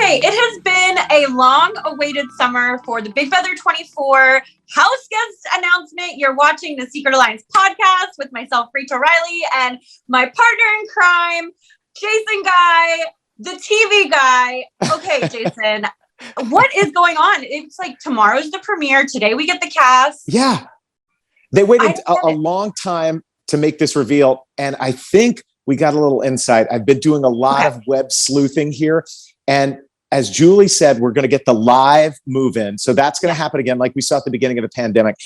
Okay, it has been a long-awaited summer for the Big Brother 24 house guest announcement. You're watching the Secret Alliance podcast with myself, Rachel Reilly, and my partner in crime, Jason Guy, the TV guy. Okay, Jason, what is going on? It's like tomorrow's the premiere. Today we get the cast. Yeah. They waited a long time to make this reveal, and I think we got a little insight. I've been doing a lot of web sleuthing here. And as Julie said, we're going to get the live move-in. So that's going to happen again, like we saw at the beginning of the pandemic.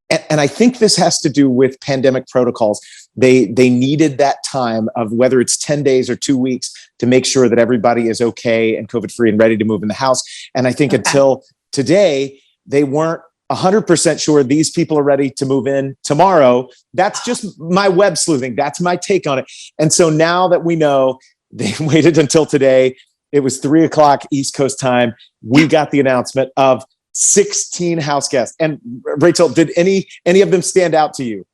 And I think this has to do with pandemic protocols. They needed that time of whether it's 10 days or 2 weeks to make sure that everybody is okay and COVID-free and ready to move in the house. And I think until today, they weren't 100% sure these people are ready to move in tomorrow. That's just my web sleuthing. That's my take on it. And so now that we know, they waited until today. It was 3:00 East Coast time. We got the announcement of 16 house guests. And Rachel, did any of them stand out to you?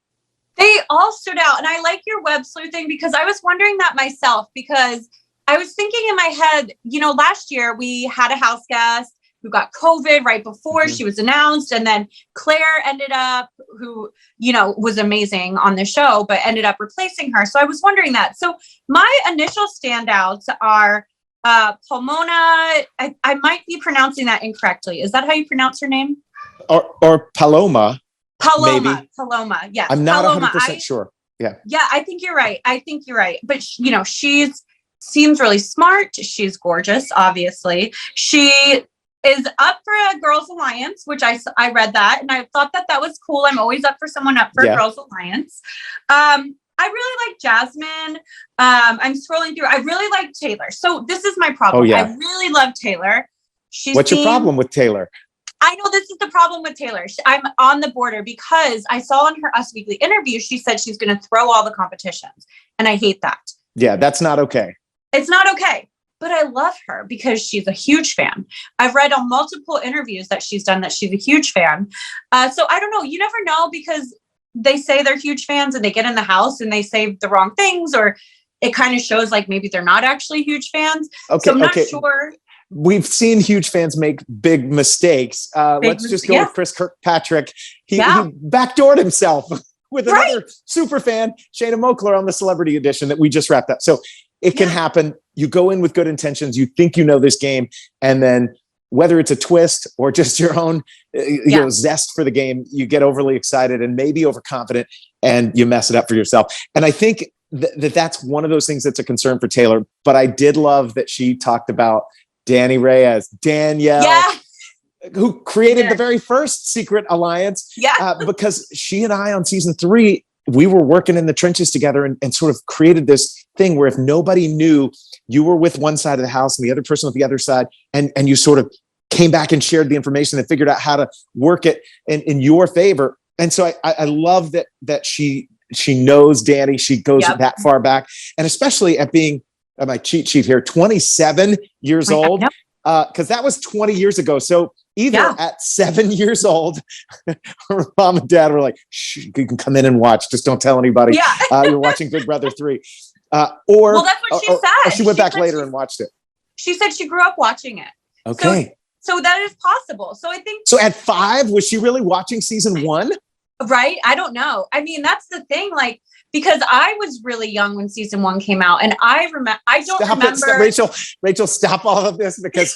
They all stood out. And I like your web sleuthing because I was wondering that myself, because I was thinking in my head, last year we had a house guest who got COVID right before she was announced. And then Claire ended up, who, was amazing on the show, but ended up replacing her. So I was wondering that. So my initial standouts are Pomona. I might be pronouncing that incorrectly. Is that how you pronounce her name? Or Paloma. Paloma. Yes. I'm not 100% sure. Yeah. Yeah, I think you're right. But she seems really smart. She's gorgeous, obviously. She is up for a Girls Alliance, which I read that, and I thought that was cool. I'm always up for someone up for a Girls Alliance. I really like Jasmine. I'm scrolling through. I really like Taylor. So this is my problem. I really love Taylor. What's your problem with Taylor? I know this is the problem with Taylor. I'm on the border because I saw in her Us Weekly interview, she said she's going to throw all the competitions. And I hate that. Yeah, that's not okay. It's not okay. But I love her because she's a huge fan. I've read on multiple interviews that she's done that she's a huge fan. So I don't know. You never know, because they say they're huge fans and they get in the house and they say the wrong things, or it kind of shows like maybe they're not actually huge fans. Okay, so I'm not sure. We've seen huge fans make big mistakes. Let's just go with Chris Kirkpatrick. He backdoored himself with another super fan, Shayna Mokler, on the Celebrity Edition that we just wrapped up. So it can happen. You go in with good intentions. You think you know this game, and then whether it's a twist or just your own zest for the game, you get overly excited and maybe overconfident, and you mess it up for yourself. And I think that's one of those things that's a concern for Taylor. But I did love that she talked about Danny Reyes, Danielle, who created the very first Secret Alliance. Because she and I on season 3, we were working in the trenches together and sort of created this thing where if nobody knew you were with one side of the house and the other person with the other side, and you sort of came back and shared the information and figured out how to work it in your favor. And so I love that she knows Danny. She goes that far back, and especially at being my cheat sheet here, 27 years old, because that was 20 years ago. So either at 7 years old, her mom and dad were like, shh, you can come in and watch. Just don't tell anybody you're watching Big Brother 3. Well, that's what she said. She went back later and watched it. She said she grew up watching it. Okay. So that is possible. So I think. So at 5, was she really watching season 1? Right. I don't know. I mean, that's the thing. Like, because I was really young when season 1 came out, and I don't remember. Rachel, stop all of this, because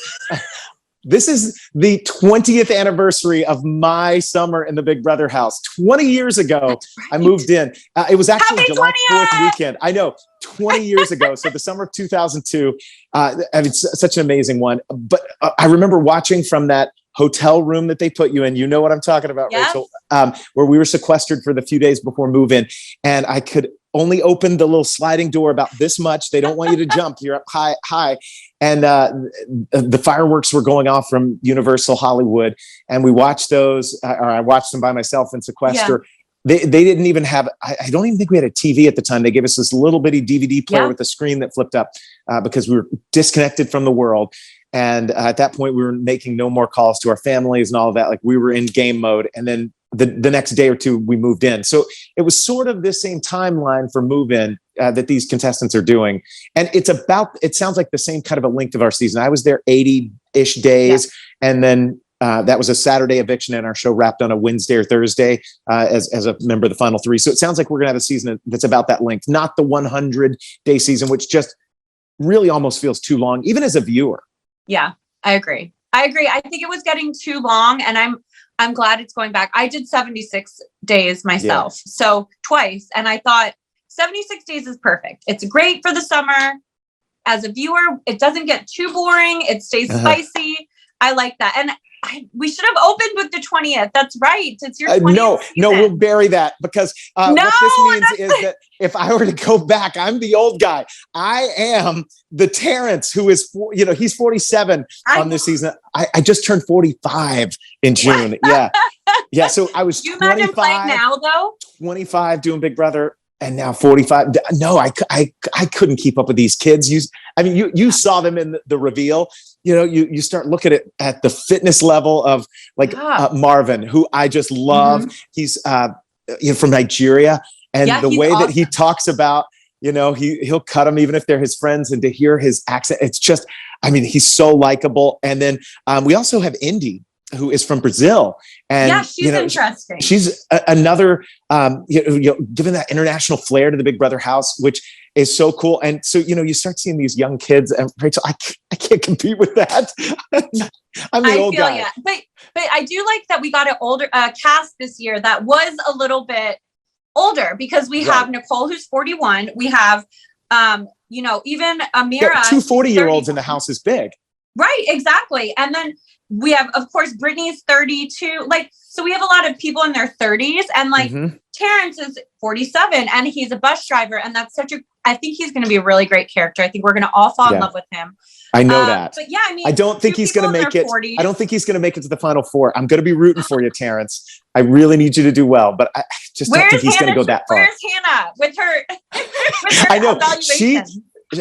this is the 20th anniversary of my summer in the Big Brother house. 20 years ago, I moved in. It was actually July 4th weekend. I know, 20 years ago. So the summer of 2002. It's such an amazing one. But I remember watching from that hotel room that they put you in. You know what I'm talking about, Rachel, where we were sequestered for the few days before move-in. And I could only open the little sliding door about this much. They don't want you to jump. You're up high. And the fireworks were going off from Universal Hollywood. And we watched those, or I watched them by myself in sequester. They didn't even have, I don't even think we had a TV at the time. They gave us this little bitty DVD player with a screen that flipped up because we were disconnected from the world. And at that point, we were making no more calls to our families and all of that. Like, we were in game mode. And then the next day or two, we moved in. So it was sort of the same timeline for move-in. that these contestants are doing. And it sounds like the same kind of a length of our season. I was there 80-ish days. Yeah. And then that was a Saturday eviction, and our show wrapped on a Wednesday or Thursday as a member of the final three. So it sounds like we're going to have a season that's about that length, not the 100-day season, which just really almost feels too long, even as a viewer. Yeah, I agree. I think it was getting too long, and I'm glad it's going back. I did 76 days myself, so twice. And I thought 76 days is perfect. It's great for the summer. As a viewer, it doesn't get too boring. It stays spicy. I like that. And we should have opened with the 20th. That's right. It's your 20th No, we'll bury that, because what this means is that if I were to go back, I'm the old guy. I am the Terrence who is, he's 47 on this season. I just turned 45 in June. Yeah. So I was 25 now, though. 25 doing Big Brother, and now 45. No, I couldn't keep up with these kids. You saw them in the reveal. You start looking at the fitness level of Marvin, who I just love. Mm-hmm. He's from Nigeria, and the way that he talks about, he'll cut them even if they're his friends, and to hear his accent, it's just, he's so likable. And then we also have Indy, who is from Brazil, and she's interesting. She's another, given that international flair to the Big Brother house, which is so cool. And so, you start seeing these young kids, and Rachel, I can't compete with that. I'm the old guy. But I do like that we got an older cast this year that was a little bit older, because we have Nicole, who's 41. We have, even Amira. 2 40-year-olds in the house is big. Right, exactly. And then we have, of course, Brittany's 32. So we have a lot of people in their 30s, and Terrence is 47, and he's a bus driver. And that's I think he's going to be a really great character. I think we're going to all fall in love with him. I know that. But I don't think he's going to make it. 40s. I don't think he's going to make it to the final four. I'm going to be rooting for you, Terrence. I really need you to do well, but I just don't think he's going to go that far. Where's Hannah with her I know.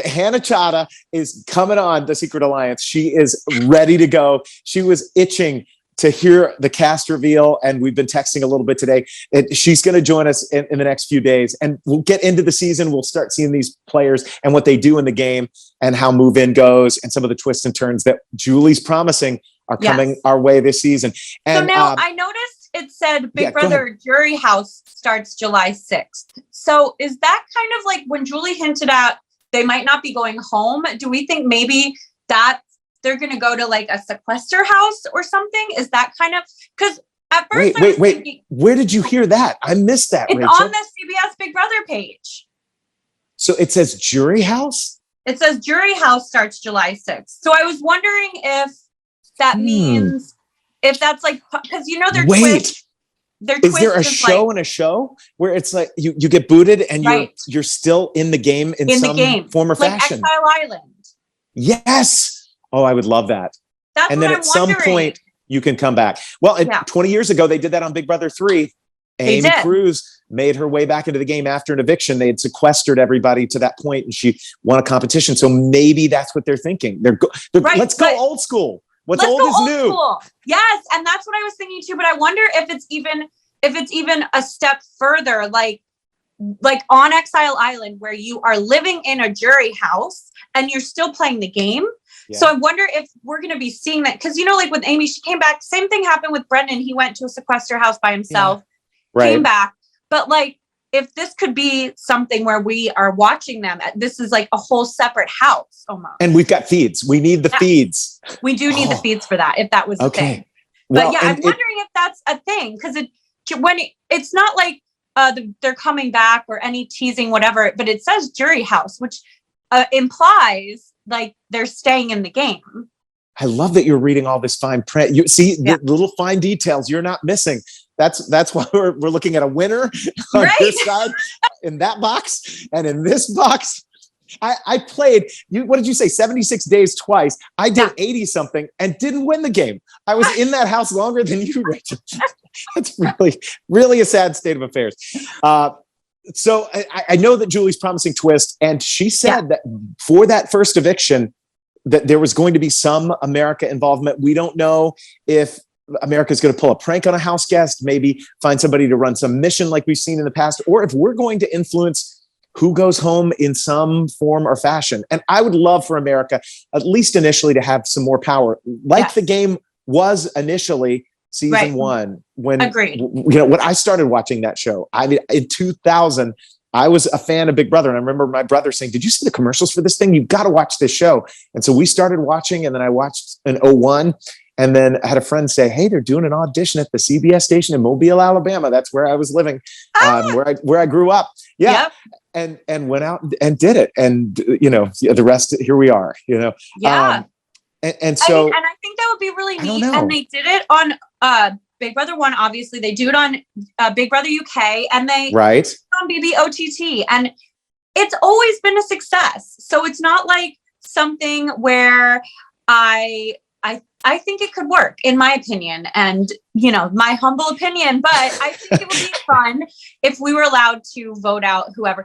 Hannah Chada is coming on The Secret Alliance. She is ready to go. She was itching to hear the cast reveal, and we've been texting a little bit today. She's going to join us in the next few days, and we'll get into the season. We'll start seeing these players and what they do in the game, and how move-in goes, and some of the twists and turns that Julie's promising are coming our way this season. And so now I noticed it said Big Brother Jury House starts July 6th. So is that kind of like when Julie hinted at they might not be going home? Do we think maybe that they're going to go to like a sequester house or something? Is that kind of, because at first wait. Where did you hear that? I missed that. It's Rachel. On the CBS Big Brother page. So it says Jury House? It says Jury House starts July 6th. So I was wondering if that means, if that's like, because they're twist. Is there a show and a show where it's like you get booted and you're still in the game in some form or fashion? Exile Island. Yes. Oh, I would love that. That's and then at some point you can come back. Well, 20 years ago, they did that on Big Brother 3. Amy Cruz made her way back into the game after an eviction. They had sequestered everybody to that point, and she won a competition. So maybe that's what they're thinking. Let's go old school. What's old is new. School. Yes, and that's what I was thinking too. But I wonder if it's even a step further, like on Exile Island, where you are living in a jury house and you're still playing the game. Yeah. So I wonder if we're going to be seeing that, because like with Amy, she came back. Same thing happened with Brendan. He went to a sequester house by himself, came back. But if this could be something where we are watching them, this is like a whole separate house almost. And we've got feeds. We need the feeds. We do need the feeds for that, if that was a thing. But I'm wondering if that's a thing, because it's not like they're coming back or any teasing, whatever, but it says Jury House, which implies like they're staying in the game. I love that you're reading all this fine print. You see the little fine details you're not missing. That's why we're looking at a winner on this side, in that box, and in this box. I played, what did you say, 76 days twice. I did 80 something and didn't win the game. I was in that house longer than you, Rachel. That's really, really a sad state of affairs. So I know that Julie's promising twist, and she said that for that first eviction, that there was going to be some America involvement. We don't know if America's going to pull a prank on a house guest, maybe find somebody to run some mission like we've seen in the past, or if we're going to influence who goes home in some form or fashion. And I would love for America, at least initially, to have some more power, like the game was initially season one. When when I started watching that show, I mean, in 2000, I was a fan of Big Brother. And I remember my brother saying, did you see the commercials for this thing? You've got to watch this show. And so we started watching, and then I watched in 01. And then I had a friend say, hey, they're doing an audition at the CBS station in Mobile, Alabama. That's where I was living, where I grew up. Yeah. Yep. And went out and did it. And, the rest, here we are, Yeah. And so. And I think that would be really neat. And they did it on Big Brother 1, obviously. They do it on Big Brother UK, and they on BBOTT. And it's always been a success. So it's not like something where I think it could work, in my opinion, and, my humble opinion, but I think it would be fun if we were allowed to vote out whoever.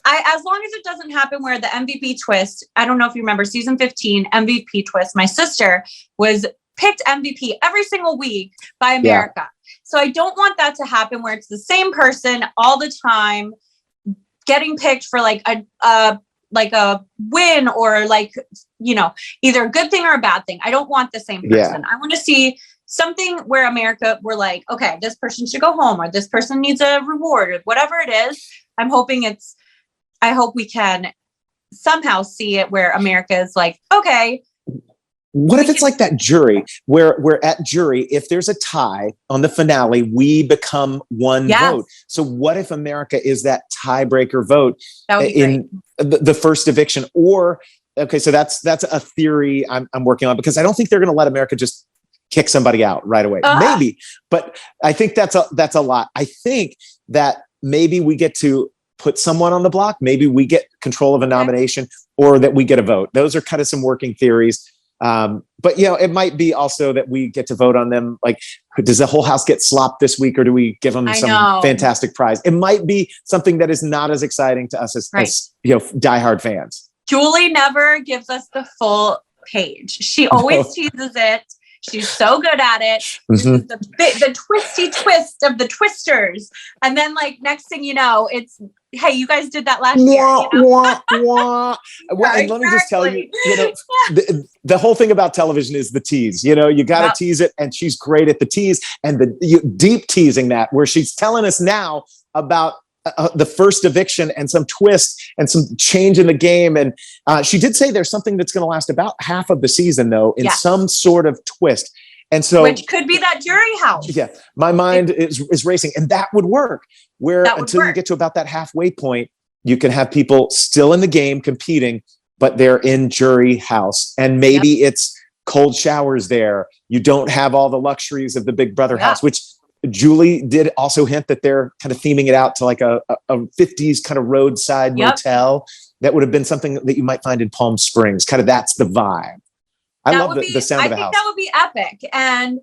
As long as it doesn't happen where the MVP twist, I don't know if you remember season 15 MVP twist, my sister was picked MVP every single week by America. Yeah. So I don't want that to happen where it's the same person all the time getting picked for like a win or either a good thing or a bad thing. I don't want the same person. Yeah. I want to see something where America, we're like, okay, this person should go home, or this person needs a reward, or whatever it is. I hope we can somehow see it where America is like, okay. What if it's like that jury where we're at jury, if there's a tie on the finale, we become one vote. So what if America is that tiebreaker vote in the first eviction? Or, okay, so that's a theory I'm working on, because I don't think they're going to let America just kick somebody out right away. Maybe, but I think that's a lot. I think that maybe we get to put someone on the block. Maybe we get control of a nomination, or that we get a vote. Those are kind of some working theories. But it might be also that we get to vote on them. Like, does the whole house get slopped this week, or do we give them some fantastic prize? It might be something that is not as exciting to us as diehard fans. Julie never gives us the full page. She always teases it. She's so good at it. This is the twisty twist of the twisters. And then next thing you know, it's, hey, you guys did that last year. Well, and let me just tell you, the whole thing about television is the tease. You got to tease it, and she's great at the tease, and the deep teasing that, where she's telling us now about the first eviction and some twist and some change in the game. And she did say there's something that's going to last about half of the season, though, in some sort of twist. And so, which could be that jury house. Yeah, my mind is racing, and that would work. You get to about that halfway point, you can have people still in the game competing, but they're in jury house, and maybe it's cold showers there. You don't have all the luxuries of the Big Brother house, which Julie did also hint that they're kind of theming it out to like a 50s kind of roadside motel. That would have been something that you might find in Palm Springs. Kind of that's the vibe. I love the sound of the house. I think that would be epic. And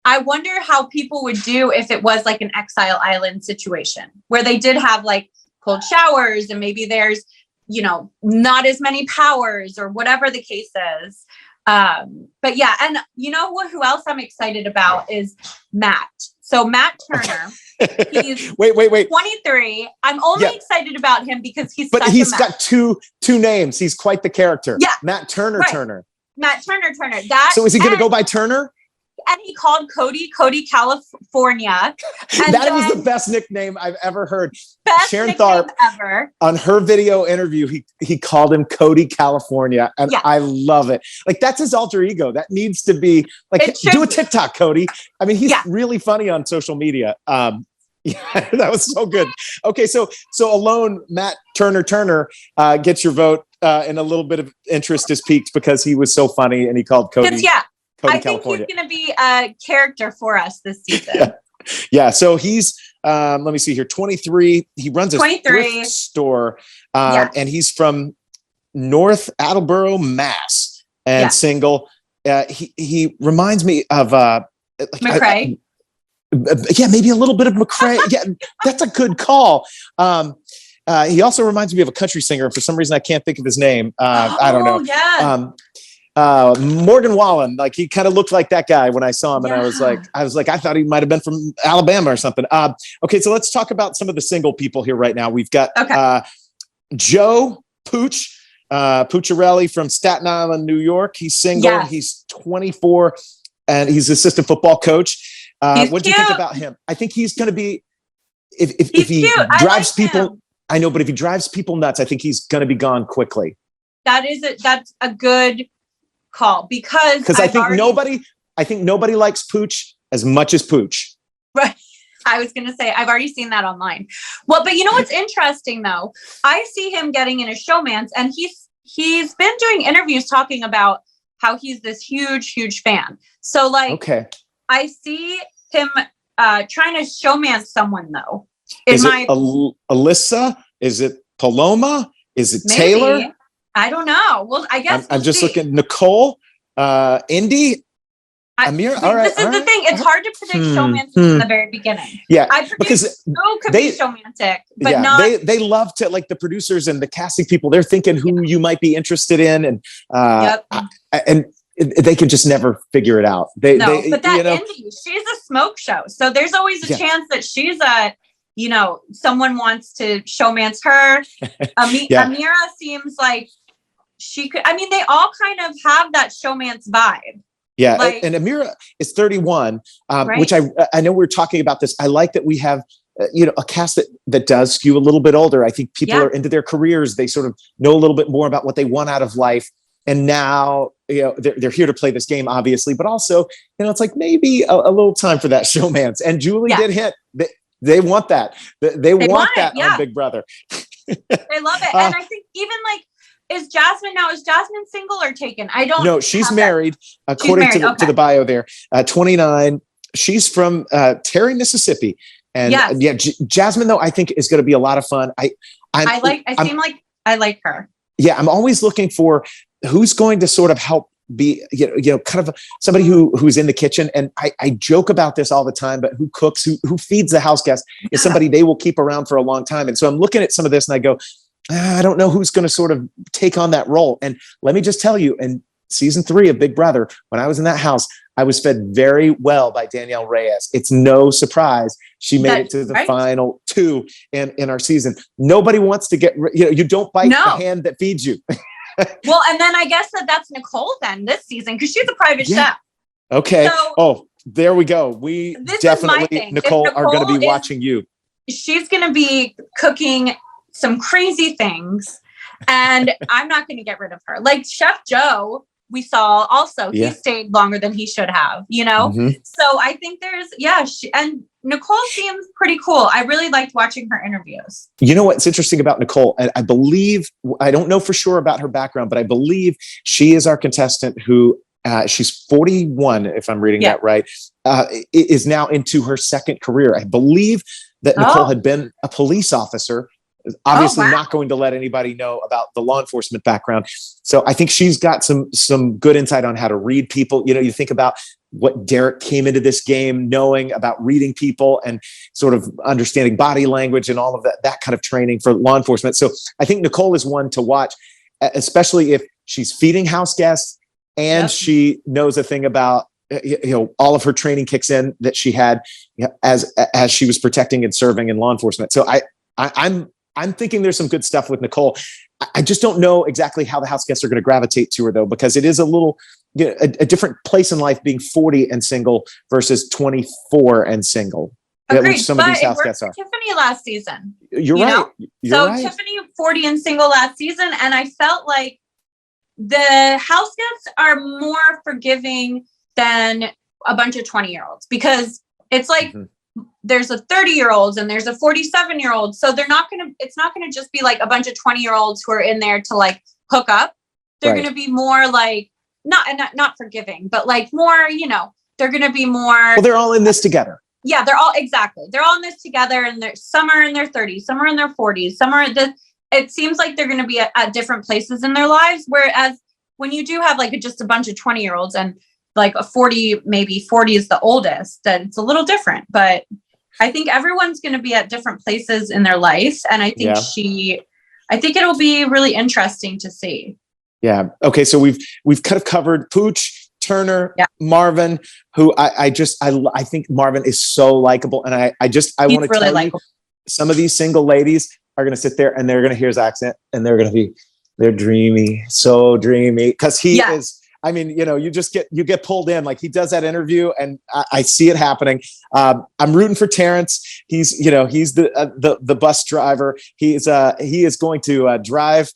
I wonder how people would do if it was like an Exile Island situation where they did have like cold showers, and maybe there's, not as many powers or whatever the case is. But yeah. And who else I'm excited about is Matt. So Matt Turner, he's wait. 23. I'm only excited about him because he's got two names. He's quite the character. Yeah. Matt Turner. Matt Turner. So is he going to go by Turner? And he called Cody California. And that was the best nickname I've ever heard. Best Sharon Tharp ever. On her video interview, he called him Cody California, and I love it. Like, that's his alter ego. That needs to be like, do a TikTok, Cody. I mean, he's really funny on social media. That was so good. Okay, so alone, Matt Turner gets your vote, and a little bit of interest is piqued because he was so funny, and he called Cody. I think he's going to be a character for us this season. Yeah. So he's, let me see here, 23. He runs a thrift store, and he's from North Attleboro, Mass, and single. He reminds me of McRae. Maybe a little bit of McRae. Yeah, that's a good call. He also reminds me of a country singer. For some reason, I can't think of his name. I don't know. Yeah. Morgan Wallen, like he kind of looked like that guy when I saw him, and I was like, I thought he might have been from Alabama or something. Okay, so let's talk about some of the single people here right now. We've got Joe Pooch, Pucciarelli from Staten Island, New York. He's single. Yes. He's 24, and he's assistant football coach. What do you think about him? I think he's going to be, if he drives people, I know, but if he drives people nuts, I think he's going to be gone quickly. That's a good call because I think nobody likes Pooch as much as Pooch. Right. I was going to say, I've already seen that online. Well, but you know what's interesting though? I see him getting in a showman's, and he's been doing interviews talking about how he's this huge fan. So like, okay, I see him trying to showman someone though. Is it Alyssa? Is it Paloma? Is it maybe. Taylor? I don't know. Well, I guess I'm just looking. Nicole, Indy. Amir, all right. This is the thing. It's hard to predict showmanship in the very beginning. Yeah, I predict could be showmantic, but not. They love to, like, the producers and the casting people. They're thinking who you might be interested in, and and they can just never figure it out. But that Indy, she's a smoke show, so there's always a chance that she's someone wants to showmance her. Amira seems like she could. I mean, they all kind of have that showmance vibe. Yeah, and Amira is 31, right. Which I know we're talking about this. I like that we have, a cast that does skew a little bit older. I think people are into their careers. They sort of know a little bit more about what they want out of life. And now, they're here to play this game, obviously, but also, it's like maybe a little time for that showmance. And Julie did hit. They want that. They want that on Big Brother. They love it. And I think even like, is Jasmine single or taken? I don't know. No, she's married, according to the bio there. 29. She's from Terry, Mississippi. And Jasmine, though, I think is going to be a lot of fun. I like her. Yeah, I'm always looking for who's going to sort of help be, kind of somebody who's in the kitchen. And I joke about this all the time, but who cooks, who feeds the house guests is somebody they will keep around for a long time. And so I'm looking at some of this and I go, I don't know who's going to sort of take on that role. And let me just tell you, in season 3 of Big Brother, when I was in that house, I was fed very well by Danielle Reyes. It's no surprise she made it to the final 2 in our season. Nobody wants to get, you don't bite the hand that feeds you. Well, and then I guess that's Nicole then this season, because she's a private chef. Okay. So, there we go. We definitely, Nicole are going to be watching you. She's going to be cooking some crazy things, and I'm not going to get rid of her. Like Chef Joe, we saw also, he stayed longer than he should have, Mm-hmm. So I think and Nicole seems pretty cool. I really liked watching her interviews. You know what's interesting about Nicole? And I believe, I don't know for sure about her background, but I believe she is our contestant who, she's 41, if I'm reading that right, is now into her second career. I believe that Nicole had been a police officer. Obviously not going to let anybody know about the law enforcement background. So I think she's got some good insight on how to read people. You think about what Derek came into this game knowing about reading people and sort of understanding body language and all of that kind of training for law enforcement. So I think Nicole is one to watch, especially if she's feeding house guests and she knows a thing about, all of her training kicks in that she had as she was protecting and serving in law enforcement. So I'm thinking there's some good stuff with Nicole. I just don't know exactly how the house guests are going to gravitate to her, though, because it is a little a different place in life being 40 and single versus 24 and single. Agreed, which some of these house guests are. Tiffany last season. You're right. Tiffany 40 and single last season, and I felt like the house guests are more forgiving than a bunch of 20-year-olds, because it's like there's a 30-year-olds and there's a 47-year-old. So it's not going to just be like a bunch of 20-year-olds who are in there to like hook up. They're going to be more like, not forgiving, but like more, they're going to be more. Well, they're all in this together. Yeah, they're all in this together, and some are in their 30s, some are in their 40s, some are it seems like they're going to be at different places in their lives. Whereas when you do have like just a bunch of 20-year-olds and like a 40, maybe 40 is the oldest, then it's a little different. But I think everyone's going to be at different places in their life. And I think I think it'll be really interesting to see. Yeah. Okay. So we've kind of covered Pooch, Turner, Marvin, who I think Marvin is so likable. And I want to tell you, some of these single ladies are going to sit there and they're going to hear his accent and they're dreamy, so dreamy. Cause he is, I mean, you know, you get pulled in. Like he does that interview and I see it happening. I'm rooting for Terrence. He's the bus driver. He is going to drive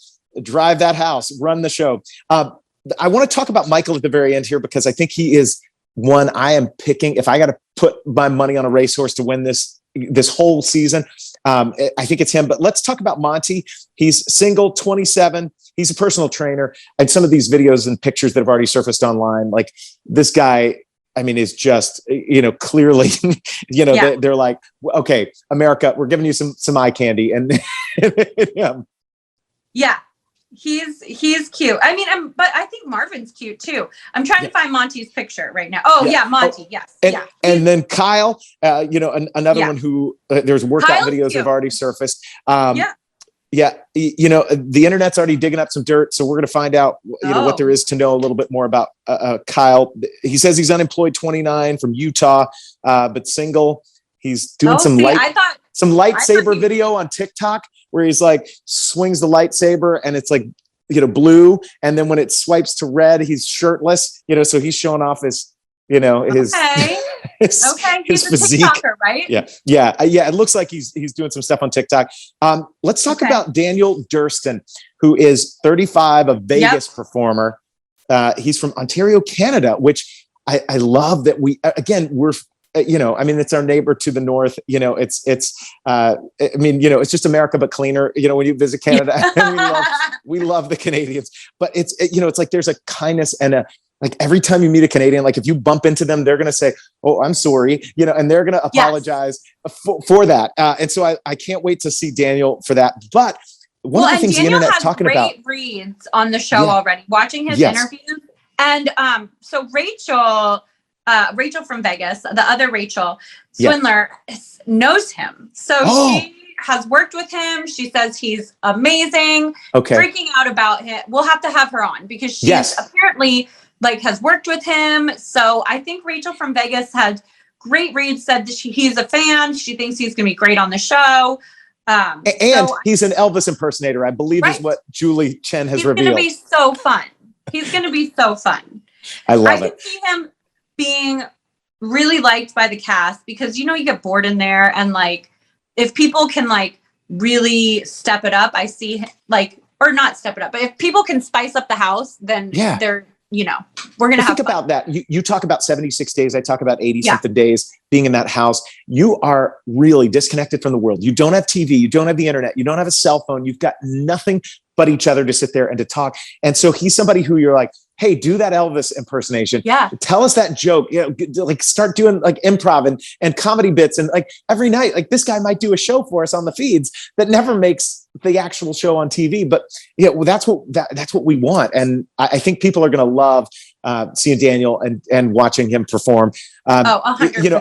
that house, run the show. I want to talk about Michael at the very end here because I think he is one I am picking. If I got to put my money on a racehorse to win this whole season, I think it's him. But let's talk about Monty. He's single, 27. He's a personal trainer. And some of these videos and pictures that have already surfaced online, like this guy, I mean, is just, you know, clearly, you know, they're like, okay, America, we're giving you some eye candy. And yeah, he's cute. I mean, but I think Marvin's cute too. I'm trying to find Monty's picture right now. Oh yeah, Monty. Yes. And then Kyle, you know, another one who there's workout Kyle's videos that have already surfaced. Yeah, you know, the internet's already digging up some dirt, so we're going to find out, you know, what there is to know a little bit more about Kyle. He says he's unemployed, 29, from Utah, but single. He's doing some lightsaber video on TikTok where he's like swings the lightsaber and it's like, you know, blue, and then when it swipes to red, he's shirtless. You know, so he's showing off his, you know, his. He's a physique. TikToker, right? Yeah. It looks like he's doing some stuff on TikTok. Let's talk about Daniel Durston, who is 35, a Vegas performer. He's from Ontario, Canada, which I love that we're, you know, I mean, it's our neighbor to the north. You know, I mean, you know, it's just America but cleaner. You know, when you visit Canada, we love the Canadians. But it's you know, it's like there's a kindness and like every time you meet a Canadian, like if you bump into them, they're going to say, "Oh, I'm sorry," you know, and they're going to apologize for that. And so I can't wait to see Daniel for that. But one of the things Daniel the internet's talking about, great reads on the show already. Watching his interviews, and so Rachel from Vegas, the other Rachel Swindler, knows him, so she has worked with him. She says he's amazing. Freaking out about him. We'll have to have her on because she's apparently has worked with him. So I think Rachel from Vegas had great reads, said that he's a fan. She thinks he's going to be great on the show. And he's an Elvis impersonator, I believe is what Julie Chen has revealed. He's going to be so fun. I love it. I can see him being really liked by the cast because, you know, you get bored in there and like, if people can like really step it up, I see or not step it up, but if people can spice up the house, then they're, you know, we're going to have think about that. You talk about 76 days. I talk about 80 something days being in that house. You are really disconnected from the world. You don't have TV. You don't have the internet. You don't have a cell phone. You've got nothing but each other to sit there and to talk. And so he's somebody who you're like, hey, do that Elvis impersonation. Yeah. Tell us that joke, you know, like start doing like improv and comedy bits. And like every night, like this guy might do a show for us on the feeds that never makes the actual show on TV. But yeah, well, that's what we want. And I think people are going to love seeing Daniel and watching him perform. 100%. You know,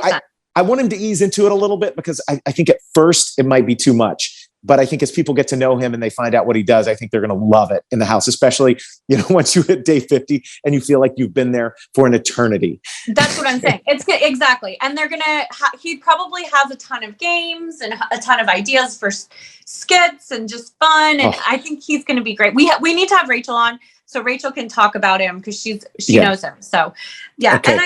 I want him to ease into it a little bit because I think at first it might be too much. But I think as people get to know him and they find out what he does, I think they're going to love it in the house, especially, you know, once you hit day 50 and you feel like you've been there for an eternity. That's what I'm saying. It's exactly. And they're going to, he probably has a ton of games and a ton of ideas for skits and just fun. And I think he's going to be great. We need to have Rachel on so Rachel can talk about him because she knows him. So yeah. Okay. And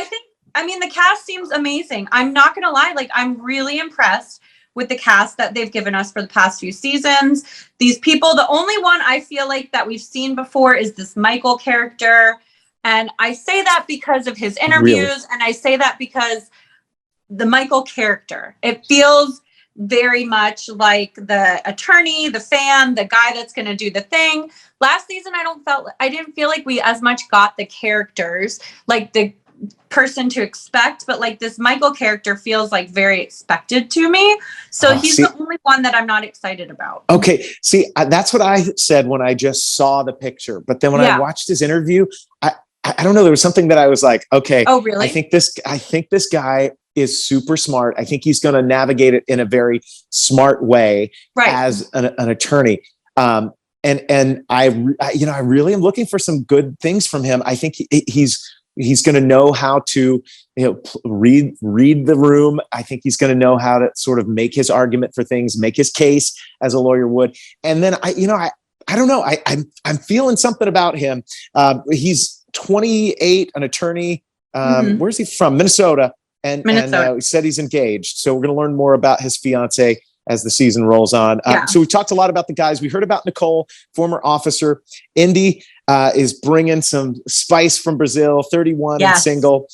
I mean, the cast seems amazing. I'm not going to lie. Like, I'm really impressed with the cast that they've given us for the past few seasons. These people, the only one I feel like that we've seen before is this Michael character. And I say that because of his interviews. And I say that because the Michael character, it feels very much like the attorney, the fan, the guy that's going to do the thing. Last season, I didn't feel like we as much got the characters, like the person to expect, but like this Michael character feels like very expected to me. So he's the only one that I'm not excited about. Okay. See, that's what I said when I just saw the picture. But then when I watched his interview, I don't know, there was something that I was like, okay, oh really? I think this guy is super smart. I think he's going to navigate it in a very smart way as an attorney. And I really am looking for some good things from him. I think he's he's going to know how to, read the room. I think he's going to know how to sort of make his argument for things, make his case as a lawyer would. And then I don't know. I'm feeling something about him. He's 28, an attorney. Where's he from? Minnesota. And he said he's engaged. So we're going to learn more about his fiance as the season rolls on. So we talked a lot about the guys. We heard about Nicole, former officer. Indy is bringing some spice from Brazil, 31 and single.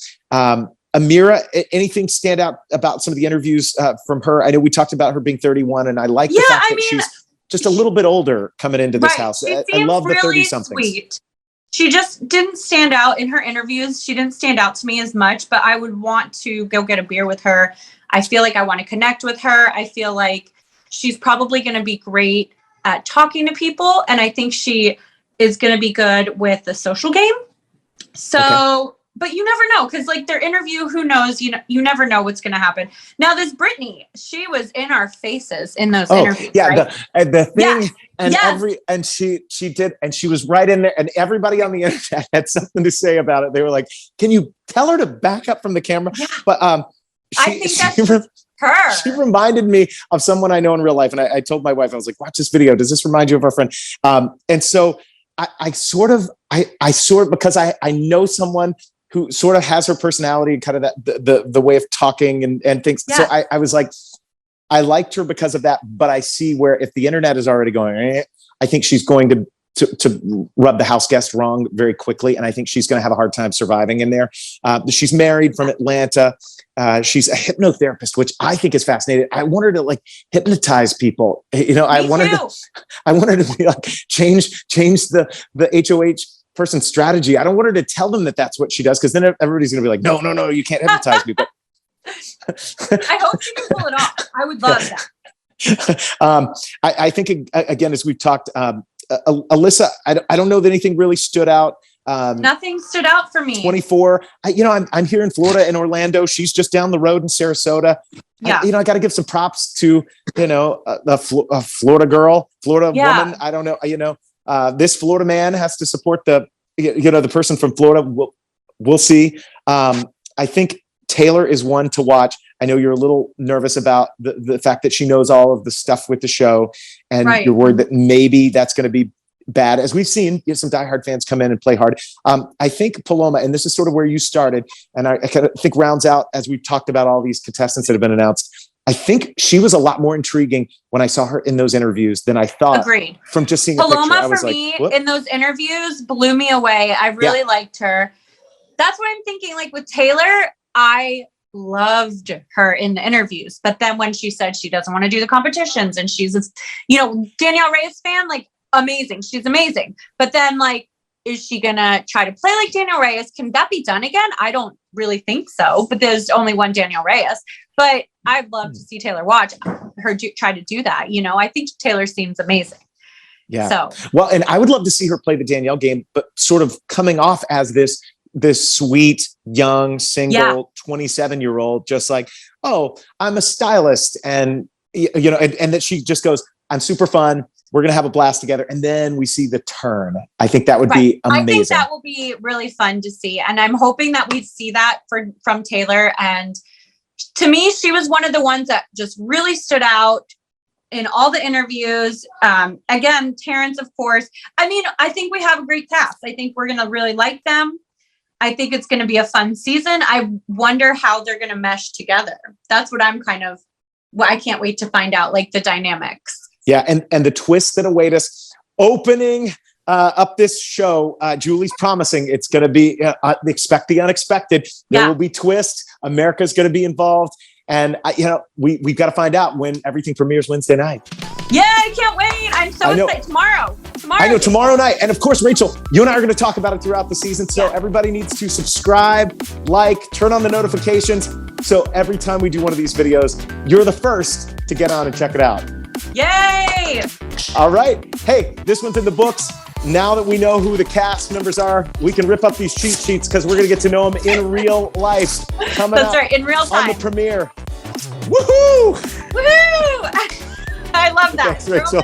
Amira, anything stand out about some of the interviews from her? I know we talked about her being 31, and I like the fact that she's just a little bit older coming into this house. I love the 30-somethings. Sweet. She just didn't stand out in her interviews. She didn't stand out to me as much, but I would want to go get a beer with her. I feel like I want to connect with her. I feel like she's probably going to be great at talking to people. And I think she is going to be good with the social game. So, but you never know. Cause like their interview, who knows, you never know what's going to happen. Now this Brittany, she was in our faces in those interviews. Yeah. Right? The thing and she did, and she was right in there, and everybody on the internet had something to say about it. They were like, can you tell her to back up from the camera? Yeah. But, I think that's her. She reminded me of someone I know in real life. And I told my wife, I was like, watch this video. Does this remind you of our friend? And so I sort of, because I know someone who sort of has her personality and kind of that, the way of talking and things. Yeah. So I was like, I liked her because of that, but I see where if the internet is already going, I think she's going to rub the house guest wrong very quickly. And I think she's going to have a hard time surviving in there. She's married from Atlanta. She's a hypnotherapist, which I think is fascinating. I want her to like hypnotize people. I want her to be like, change the HOH person's strategy. I don't want her to tell them that that's what she does. Cause then everybody's going to be like, no, you can't hypnotize me. But I hope she can pull it off. I would love that. I think again, as we've talked, Alyssa, I don't know that anything really stood out. Nothing stood out for me. 24. I'm here in Florida, in Orlando. She's just down the road in Sarasota. Yeah. I got to give some props to, a Florida girl, Florida woman. I don't know, this Florida man has to support the person from Florida. We'll see. I think Taylor is one to watch. I know you're a little nervous about the fact that she knows all of the stuff with the show, and you're worried that maybe that's going to be bad. As we've seen, some diehard fans come in and play hard. I think Paloma, and this is sort of where you started, and I kind of think rounds out as we've talked about all these contestants that have been announced. I think she was a lot more intriguing when I saw her in those interviews than I thought. Agreed. From just seeing Paloma, a picture. for me, in those interviews, blew me away. I really liked her. That's what I'm thinking. Like with Taylor, I loved her in the interviews, but then when she said she doesn't want to do the competitions and she's Danielle Reyes fan, like amazing. She's amazing. But then like, is she going to try to play like Danielle Reyes? Can that be done again? I don't really think so, but there's only one Danielle Reyes, but I'd love to see Taylor watch her try to do that. I think Taylor seems amazing. Yeah. So, well, and I would love to see her play the Danielle game, but sort of coming off as this sweet, young, single, 27-year-old, just like, oh, I'm a stylist. And, and that she just goes, I'm super fun. We're going to have a blast together. And then we see the turn. I think that would be amazing. I think that will be really fun to see. And I'm hoping that we see that from Taylor. And to me, she was one of the ones that just really stood out in all the interviews. Again, Terrence, of course. I mean, I think we have a great cast. I think we're going to really like them. I think it's going to be a fun season. I wonder how they're going to mesh together. That's what I can't wait to find out, like the dynamics. Yeah. And the twists that await us opening up this show. Julie's promising it's going to be expect the unexpected. There will be twists. America's going to be involved. And we've got to find out when everything premieres Wednesday night. Yeah, I can't wait. I'm so excited. Tomorrow. I know, tomorrow night. And of course, Rachel, you and I are going to talk about it throughout the season. So everybody needs to subscribe, turn on the notifications. So every time we do one of these videos, you're the first to get on and check it out. Yay! All right. Hey, this one's in the books. Now that we know who the cast members are, we can rip up these cheat sheets because we're going to get to know them in real life. That's right, in real time. On the premiere. Woohoo! Woohoo! I love that. Thanks, Rachel.